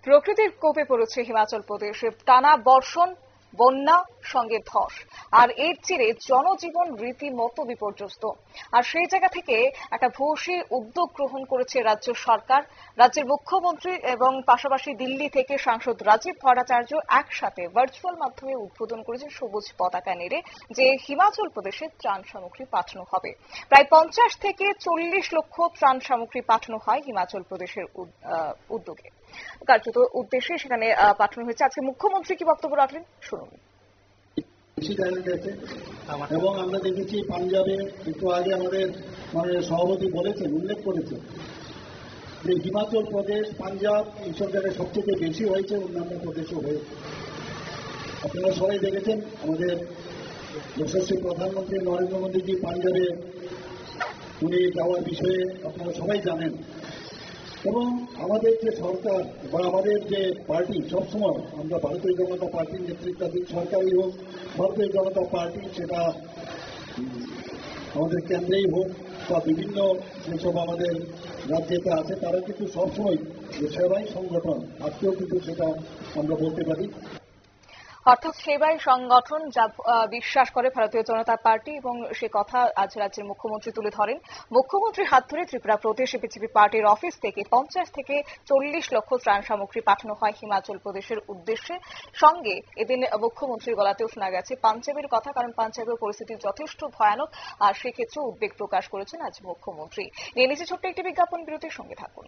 প্রকৃতির কোপে পড়েছে হিমাচল প্রদেশে টানা বর্ষণ, বন্যা সঙ্গে ধস। আর এর চিরে জনজীবন রীতিমতো বিপর্যস্ত। আর সেই জায়গা থেকে একটা ভূয়সী উদ্যোগ গ্রহণ করেছে রাজ্য সরকার। রাজ্যের মুখ্যমন্ত্রী এবং পাশাপাশি দিল্লি থেকে সাংসদ রাজীব ভট্টাচার্য একসাথে ভার্চুয়াল মাধ্যমে উদ্বোধন করেছেন সবুজ পতাকা নেড়ে, যে হিমাচল প্রদেশে ত্রাণ সামগ্রী পাঠানো হবে। প্রায় 50 থেকে 40 লক্ষ ত্রাণ সামগ্রী পাঠানো হয় হিমাচল প্রদেশের উদ্যোগে। কার্যত উদ্দেশ্যে সেখানে পাঠানো হয়েছে। আজকে মুখ্যমন্ত্রী কি বক্তব্য রাখলেন শুনুন। এবং আমরা দেখেছি পাঞ্জাবে একটু আগে আমাদের মাননীয় সভাপতি বলেছেন, উল্লেখ করেছেন যে হিমাচল প্রদেশ, পাঞ্জাব এইসব জায়গায় সবচেয়ে বেশি হয়েছে, অন্যান্য প্রদেশও হয়েছে। আপনারা সবাই দেখেছেন আমাদের যশস্বী প্রধানমন্ত্রী নরেন্দ্র মোদীজি পাঞ্জাবে উনি যাওয়ার বিষয়ে আপনারা সবাই জানেন। এবং আমাদের যে সরকার বা আমাদের যে পার্টি, সবসময় আমরা ভারতীয় জনতা পার্টির নেতৃত্বাধীন সরকারই হোক, ভারতীয় জনতা পার্টি সেটা আমাদের কেন্দ্রেই হোক বা বিভিন্ন যেসব আমাদের রাজ্যেতে আছে, তারা কিন্তু সবসময় সেবাই সংগঠন আজকেও কিন্তু সেটা আমরা বলতে পারি। অর্থাৎ সেবাই সংগঠন যা বিশ্বাস করে ভারতীয় জনতা পার্টি, এবং সে কথা আজ রাজ্যের মুখ্যমন্ত্রী তুলে ধরেন। মুখ্যমন্ত্রীর হাত ধরে ত্রিপুরা প্রদেশ বিজেপি পার্টির অফিস থেকে 50 থেকে 40 লক্ষ ত্রাণ সামগ্রী পাঠানো হয় হিমাচল প্রদেশের উদ্দেশ্যে। সঙ্গে এদিন মুখ্যমন্ত্রীর গলাতেও শোনা গেছে পাঞ্জাবের কথা, কারণ পাঞ্জাবের পরিস্থিতি যথেষ্ট ভয়ানক। আর সেক্ষেত্রে উদ্বেগ প্রকাশ করেছেন আজ মুখ্যমন্ত্রী। নিয়ে নিচে ছোট্ট একটি বিজ্ঞাপন বিরতির সঙ্গে থাকুন।